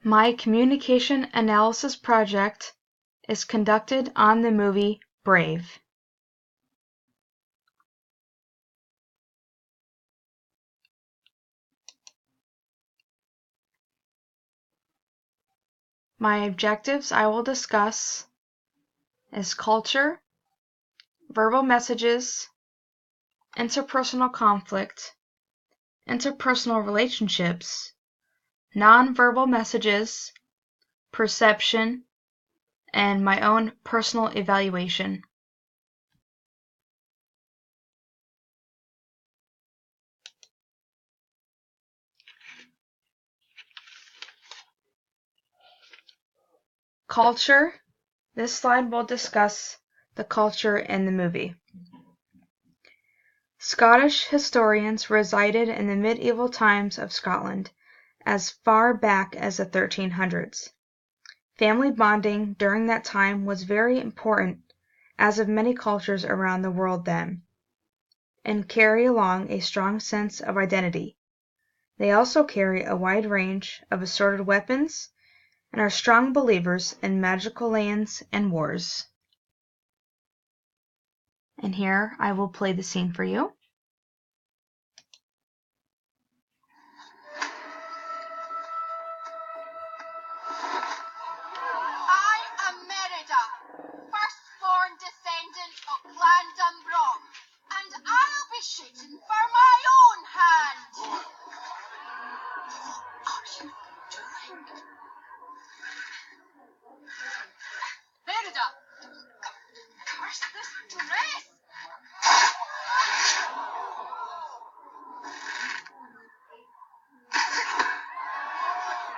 My communication analysis project is conducted on the movie Brave. My objectives I will discuss is culture, verbal messages, interpersonal conflict, interpersonal relationships, nonverbal messages, perception, and my own personal evaluation. Culture. This slide will discuss the culture in the movie. Scottish historians resided in the medieval times of Scotland as far back as the 1300s. Family bonding during that time was very important, as of many cultures around the world then, and carry along a strong sense of identity. They also carry a wide range of assorted weapons and are strong believers in magical lands and wars. And here I will play the scene for you. I am Merida, firstborn descendant of Clan Dumbrom, and I'll be shooting for my own hand. What are you doing? Merida, curse this dress!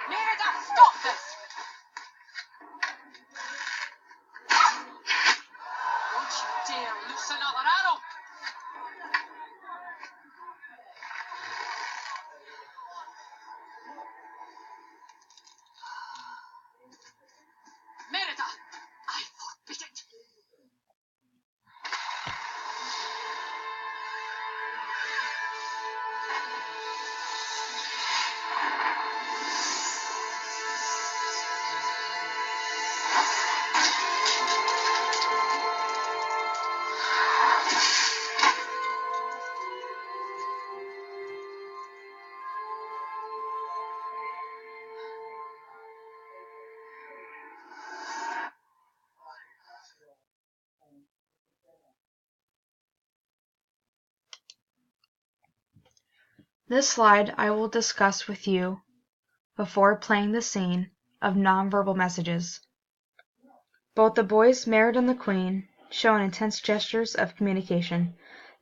Merida, stop this! Don't you dare loose another arrow! Merida, I forbid it! This slide I will discuss with you before playing the scene of nonverbal messages. Both the boys, Merida and the Queen, show intense gestures of communication.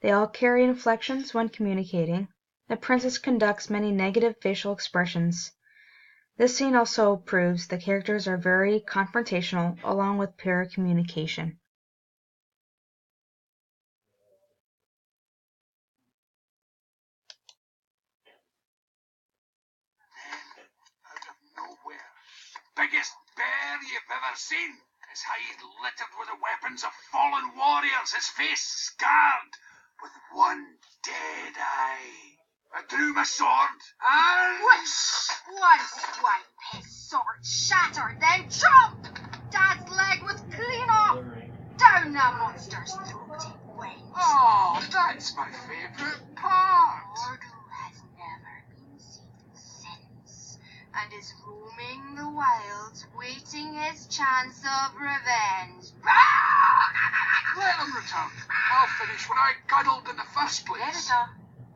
They all carry inflections when communicating. The princess conducts many negative facial expressions. This scene also proves the characters are very confrontational along with poor communication. Out of nowhere, the biggest bear you've ever seen. His hide littered with the weapons of fallen warriors, his face scarred with one dead eye. I drew my sword and... One swipe, his sword shattered, then chomp! Dad's leg was clean off! Down the monster's throat it went. Oh, that's my favourite part. Mordor has never been seen since, and is roaming the wilds, waiting his chance of revenge. Let him return. I'll finish what I cuddled in the first place. Merida,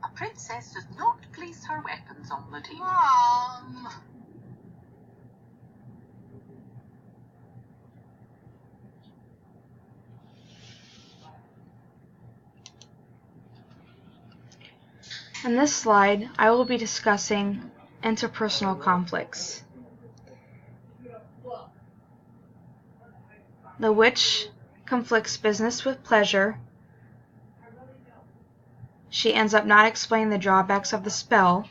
a princess does not place her weapons on the table. Mom! In this slide, I will be discussing interpersonal conflicts. The witch conflicts business with pleasure. She ends up not explaining the drawbacks of the spell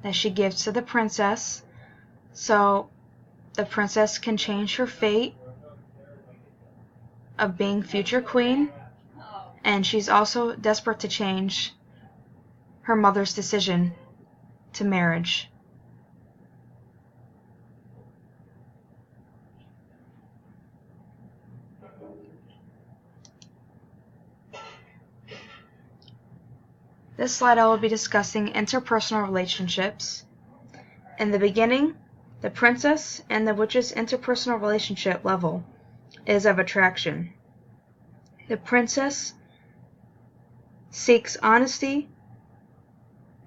that she gives to the princess, so the princess can change her fate of being future queen, and she's also desperate to change her mother's decision to marriage. This slide I will be discussing interpersonal relationships. In the beginning, the princess and the witch's interpersonal relationship level is of attraction. The princess seeks honesty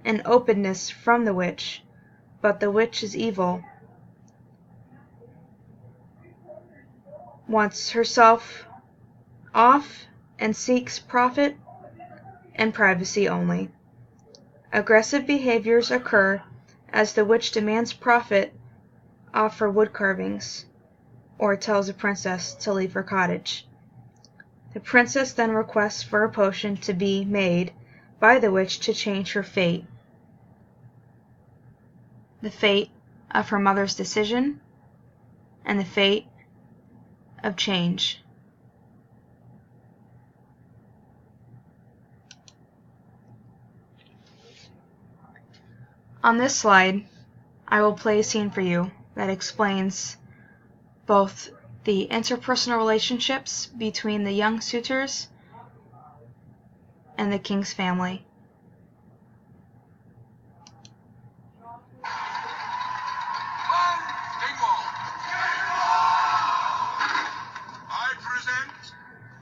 and openness from the witch, but the witch is evil, wants herself off, and seeks profit and privacy only. Aggressive behaviors occur as the witch demands profit off her wood carvings or tells the princess to leave her cottage. The princess then requests for a potion to be made by the witch to change her fate, the fate of her mother's decision, and the fate of change. On this slide, I will play a scene for you that explains both the interpersonal relationships between the young suitors and the king's family. I present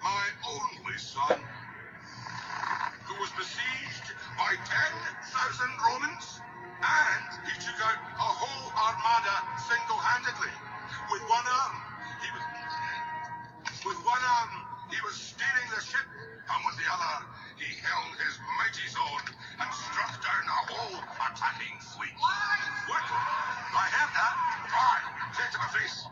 my only son, who was besieged by 10,000 Romans, and he took out a whole armada single-handedly. With one arm, he was steering the ship, and with the other, he held his mighty sword and struck down a whole attacking fleet. What? I heard that. Why? Say to my face.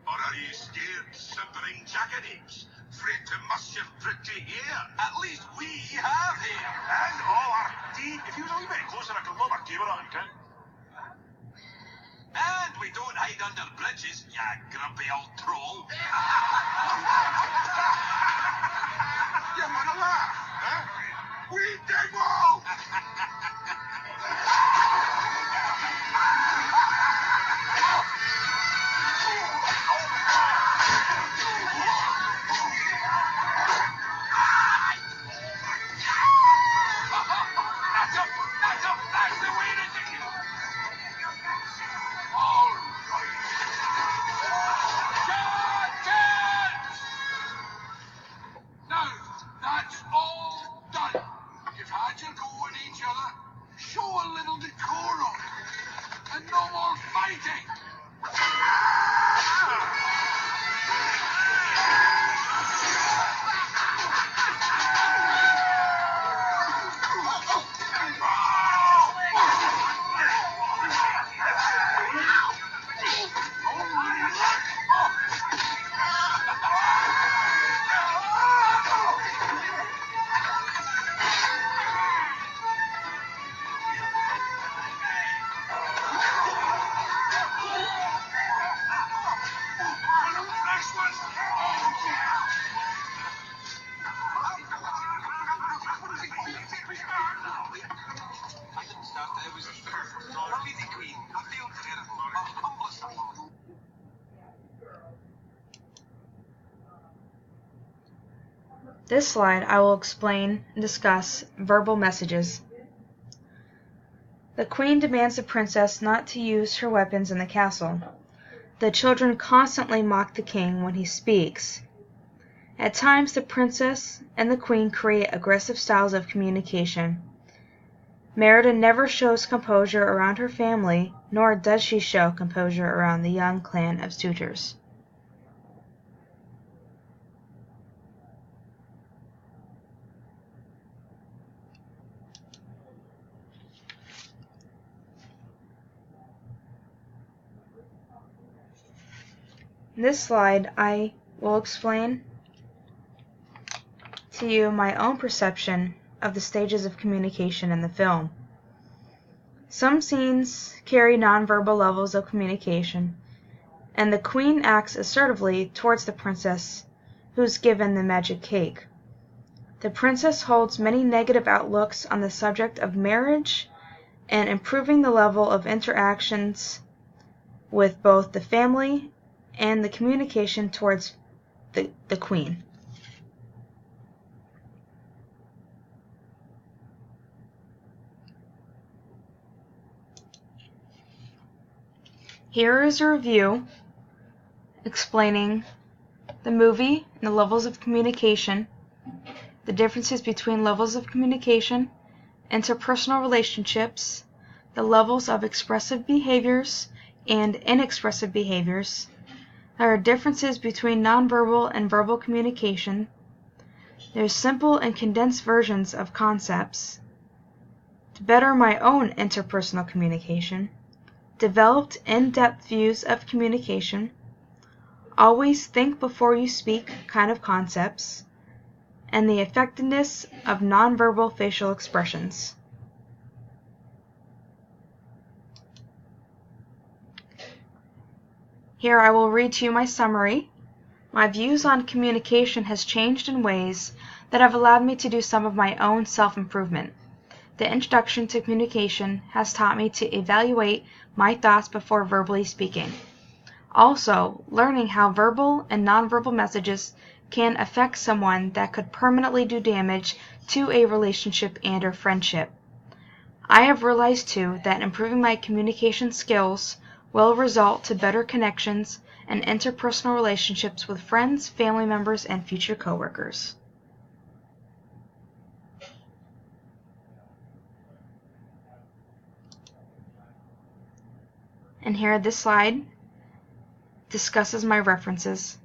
Or are you scared, simpering jackanapes? Afraid to muss your pretty hair? At least we have hair. And all our teeth. If you was a wee bit closer, I could lob a camera on you. And we don't hide under bridges, ya grumpy old troll. You wanna laugh, huh? We Dingwall! That's the way to do it. All right. Now, that's all done. You've had your go at each other. Show a little decorum. And no more fighting. This slide I will explain and discuss verbal messages. The queen demands the princess not to use her weapons in the castle. The children constantly mock the king when he speaks. At times the princess and the queen create aggressive styles of communication. Merida never shows composure around her family, nor does she show composure around the young clan of suitors. In this slide, I will explain to you my own perception of the stages of communication in the film. Some scenes carry nonverbal levels of communication, and the queen acts assertively towards the princess who's given the magic cake. The princess holds many negative outlooks on the subject of marriage and improving the level of interactions with both the family and the communication towards the Queen. Here is a review explaining the movie and the levels of communication, the differences between levels of communication, interpersonal relationships, the levels of expressive behaviors and inexpressive behaviors. There are differences between nonverbal and verbal communication. There's simple and condensed versions of concepts. To better my own interpersonal communication, developed in-depth views of communication, always think before you speak kind of concepts, and the effectiveness of nonverbal facial expressions. Here I will read to you my summary. My views on communication has changed in ways that have allowed me to do some of my own self-improvement. The introduction to communication has taught me to evaluate my thoughts before verbally speaking. Also, learning how verbal and nonverbal messages can affect someone that could permanently do damage to a relationship and or friendship. I have realized too that improving my communication skills will result to better connections and interpersonal relationships with friends, family members, and future coworkers. And here this slide discusses my references.